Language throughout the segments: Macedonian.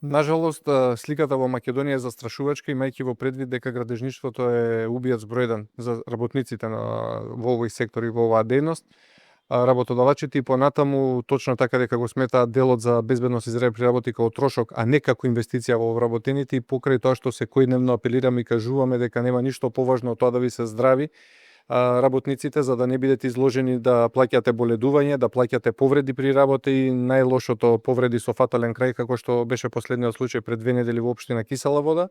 Нажалост, сликата во Македонија е застрашувачка, имајќи во предвид дека градежништвото е убиец број 1 за работниците во овој сектор и во оваа дејност. Работодавачите и понатаму точно така дека го сметаат делот за безбедност и здраве при работа како трошок, а не како инвестиција во вработените, и покрај тоа што секојдневно апелираме и кажуваме дека нема ништо поважно од тоа да ви се здрави работниците, за да не бидете изложени да плаќате боледување, да плаќате повреди при работа и најлошото повреди со фатален крај, како што беше последниот случај пред 2 недели во општина Кисела Вода.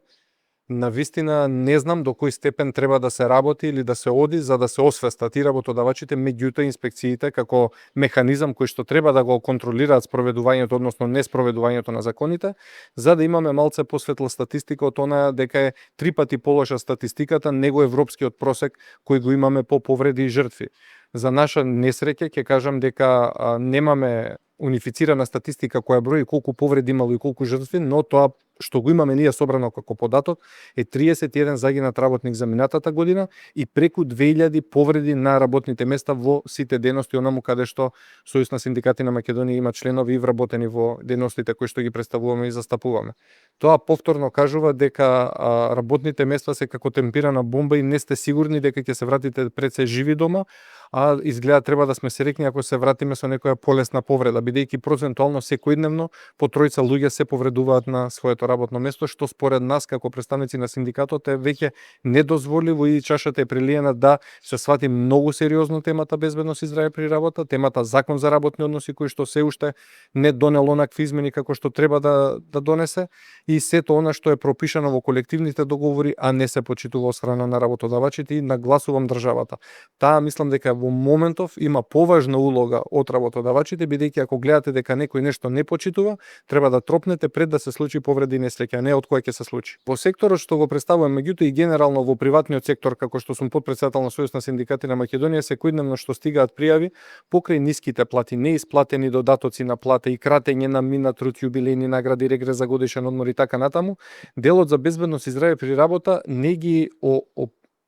Навистина не знам до кој степен треба да се работи или да се оди за да се освестат и работодавачите, меѓутоа инспекциите како механизам кој што треба да го контролираат спроведувањето, односно неспроведувањето на законите, за да имаме малце посветла статистика од она дека е 3 пати полоша статистиката него европскиот просек кој го имаме по повреди и жртви. За наша несреќа ќе кажам дека немаме унифицирана статистика која брои колку повреди имало и колку жртви, но тоа што го имаме ние собрано како податок е 31 загинат работник за минатата година и преку 2000 повреди на работните места во сите дејности онаму каде што Сојуз на синдикати на Македонија има членови и вработени во дејностите кои што ги представуваме и застапуваме. Тоа повторно кажува дека работните места се како темпирана бомба и не сте сигурни дека ќе се вратите пред се живи дома, а изгледа треба да сме среќни ако се вратиме со некоја полесна повреда, бидејќи процентуално секојдневно по тројца луѓе се повредуваат на своето работно место, што според нас како представници на синдикатот е веќе недозволиво и чашата е прелиена да се свати многу сериозно темата безбедност и здраве при работа, темата закон за работни односи кој што се уште не донел онакви измени како што треба да донесе, и сето она што е пропишано во колективните договори, а не се почитува од страна на работодавачите, и нагласувам државата. Таа мислам дека во моментов има поважна улога од работодавачите, бидејќи ако гледате дека некој нешто не почитува, треба да тропнете пред да се случи повреда и несреќа, не од која ќе се случи. Во секторот што го представувам, меѓутоа и генерално во приватниот сектор, како што сум потпредседател на Сојуз на синдикати на Македонија, секојдневно што стигаат пријави покрај ниските плати, неисплатени додатоци на плата и кратење на минат труд, јубилејни награди, регрес за годишен одмор и така натаму, делот за безбедност и здраве при работа не ги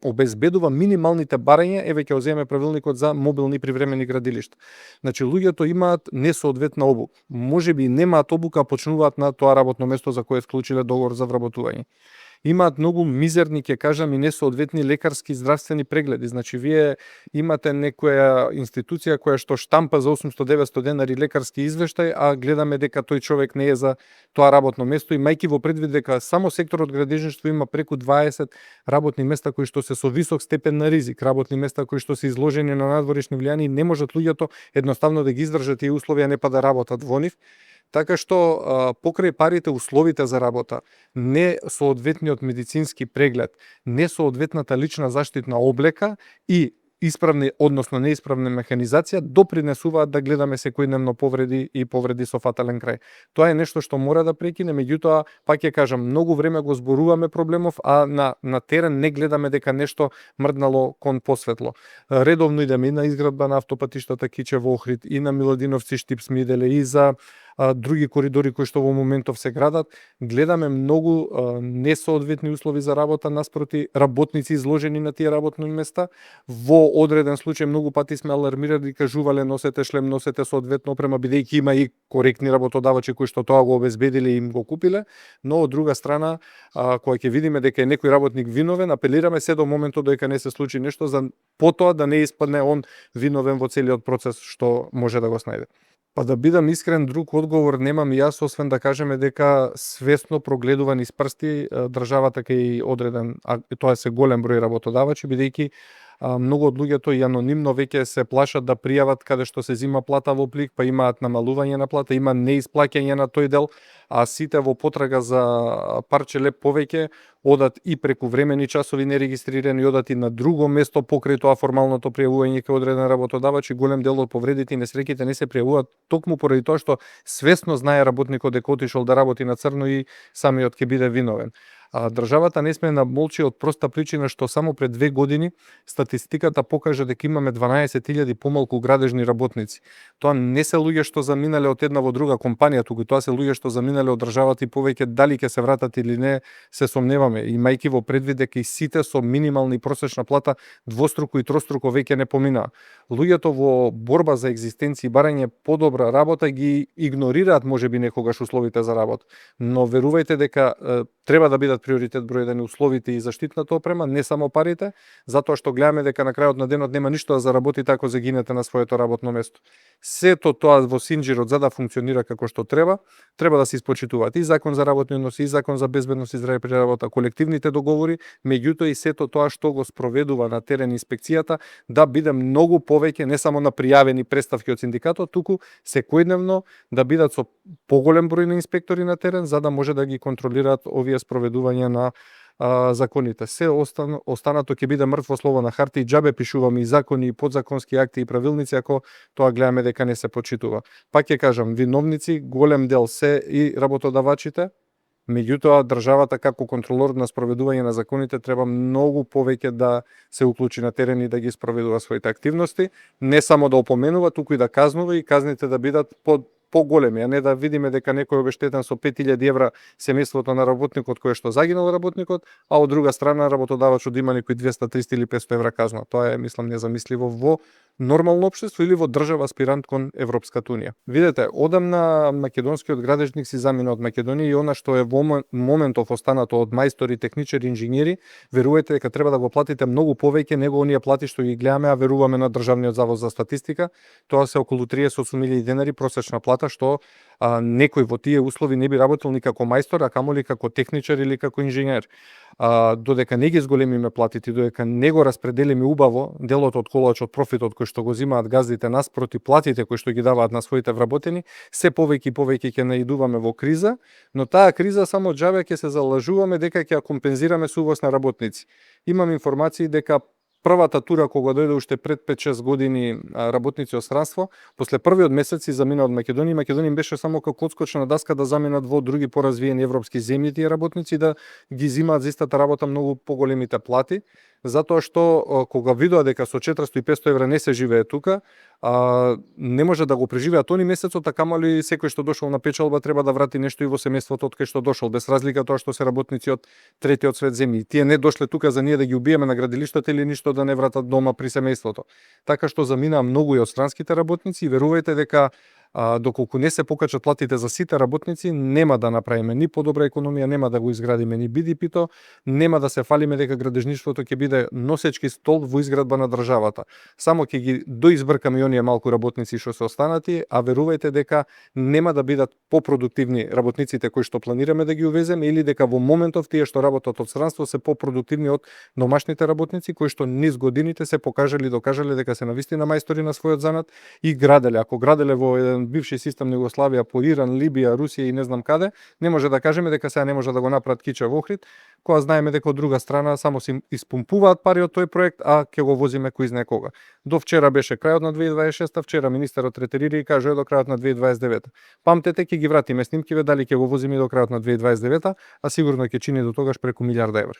обезбедува минималните барања, еве ќе земеме правилникот за мобилни привремени градилишта. Значи луѓето имаат несоодветна обука. Можеби немаат обука, а почнуваат на тоа работно место за кое склучиле договор за вработување. Имаат многу мизерни, ќе кажам, и несоодветни лекарски и здравствени прегледи. Значи вие имате некоја институција која што штампа за 800-900 денари лекарски извештај, а гледаме дека тој човек не е за тоа работно место, имајќи во предвид дека само секторот градежништво има преку 20 работни места кои што се со висок степен на ризик, работни места кои што се изложени на надворешни влијани и не можат луѓето едноставно да ги издржат тие услови, а не па да работат во нив. Така што покрај парите, условите за работа, несоодветниот медицински преглед, несоодветната лична заштитна облека и исправни, односно неисправна механизација допринесуваат да гледаме секојдневно повреди и повреди со фатален крај. Тоа е нешто што мора да прекине, меѓутоа, пак ќе кажам, многу време го зборуваме проблемов, а на терен не гледаме дека нешто мрднало кон посветло. Редовно идеме и на изградба на автопатиштата Кичево Охрид, и на Миладиновци Штип-Смиделе, и за други коридори кои што во моментов се градат. Гледаме многу несоодветни услови за работа наспроти работници изложени на тие работни места. Во одреден случај многу пати сме алармирали и кажувале носете шлем, носете соодветна опрема, бидејќи има и коректни работодавачи кои што тоа го обезбедиле и им го купиле, но од друга страна, кога ќе видиме дека е некој работник виновен, апелираме се до моментот дека не се случи нешто за потоа да не испадне он виновен во целиот процес што може да го снајде. Па да бидам искрен, друг одговор немам и јас, освен да кажеме дека свесно прогледува низ прсти државата кај одреден, а тоа се голем број работодавачи, бидејќи многу од луѓето и анонимно веќе се плашат да пријават каде што се зима плата во плик, па имаат намалување на плата, има неисплаќање на тој дел, а сите во потрага за парче леп повеќе одат и преку времени часови нерегистрирани, одат и на друго место покрај тоа формалното пријавување кај одреден работодавач, и голем дел од повредите и несреќите не се пријавуваат токму поради тоа што свесно знае работникот дека отишол да работи на црно и самиот ќе биде виновен. Државата не сме да молчи од проста причина што само пред 2 години статистиката покажа дека имаме 12.000 помалку градежни работници. Тоа не се луѓе што заминале од една во друга компанија, туку тоа се луѓе што заминале од државата и повеќе дали ќе се вратат или не, се сомневаме, имајќи во предвид дека и сите со минимална и просечна плата двоструко и троструко веќе не поминаа. Луѓето во борба за екзистенција и барање подобра работа ги игнорираат можеби некогаш условите за работа, но верувајте дека треба да бидат приоритет број 1 условите и заштитната опрема, не само парите, затоа што гледаме дека на крајот на денот нема ништо да заработите ако загинете на своето работно место. Сето тоа во синџирот за да функционира како што треба да се испочитуваат и закон за работни односи, и закон за безбедност и здраве при работа, колективните договори, меѓутоа и сето тоа што го спроведува на терен инспекцијата да биде многу повеќе не само на пријавени представки од синдикатот, туку секојдневно да бидат со поголем број на инспектори на терен за да може да ги контролираат овие спроведувања на законите. Се останато ќе биде мртво слово на харта и џабе пишуваме и закони, и подзаконски акти и правилници ако тоа гледаме дека не се почитува. Пак ќе кажам, виновници голем дел се и работодавачите, меѓутоа државата како контролор на спроведување на законите треба многу повеќе да се уклучи на терен и да ги спроведува своите активности, не само да опоменува, туку и да казнува и казните да бидат поголеми, а не да видиме дека некој обештетен со 5000 евра семејството на работникот кој што загинал работникот, а од друга страна работодавачот има некои 200, 300 или 500 евра казна. Тоа е, мислам, незамисливо во нормално општество или во држава аспирант кон Европската унија. Видете, одамна македонскиот градежник си замина од Македонија и она што е во моментов останато од мајстори, техничари, инженери, верувајте дека треба да го платите многу повеќе него оние плати што ги гледаме, а веруваме на Државниот завод за статистика. Тоа се околу 38.000 денари просечна плата што некој во тие услови не би работел ни како мајстор, а камоли како техничар или како инженер. Додека не ги зголемиме платите, додека не го распределиме убаво делот од колачот, профитот кој што го земаат газдите наспроти платите кои што ги даваат на своите вработени, се повеќе и повеќе ќе наидуваме во криза, но таа криза само џабе ќе се залажуваме дека ќе ја компензираме со увоз на работници. Имам информации дека првата тура кога дојде уште пред 5-6 години работници од странство, после првиот месец замина од Македонија, Македонија им беше само како одскочна daска да заминат во други поразвиени европски земји тие работници да ги земаат за истата работа многу поголемите плати, затоа што кога видоа дека со 400 и 500 евра не се живее тука, не може да го преживеат они месецот, а камали секој што дошол на печалба треба да врати нешто и во семејството од кај што дошол, без разлика тоа што се работници од третиот свет земји. Тие не дошле тука за ние да ги убиеме на градилиштата или ништо да не вратат дома при семејството. Така што заминаа многу и од странските работници и верувајте дека доколку не се покачат платите за сите работници, нема да направиме ни подобра економија, нема да го изградиме ни BDP-то, нема да се фалиме дека градежништвото ќе биде носечки стол во изградба на државата. Само ќе ги доизбркаме и оние малку работници што се останати, а верувајте дека нема да бидат попродуктивни работниците кои што планираме да ги увеземе или дека во моментов тие што работат од странство се попродуктивни од домашните работници кои што низ годините се покажале и докажале дека се навистина мајстори на својот занат и граделе. Ако граделе во еден бивши систем на Југославија по Иран, Либија, Русија и не знам каде, не може да кажеме дека сега не може да го направат кича во Охрид, кога знаеме дека од друга страна само се испумпуваат пари од тој проект, а ќе го возиме кој знае кога. До вчера беше крајот на 2026, вчера министерот ретерира и кажа до крајот на 2029. Памтете, ќе ги вратиме снимкиве дали ќе го возиме до крајот на 2029, а сигурно ќе чини до тогаш преку 1.000.000 евра.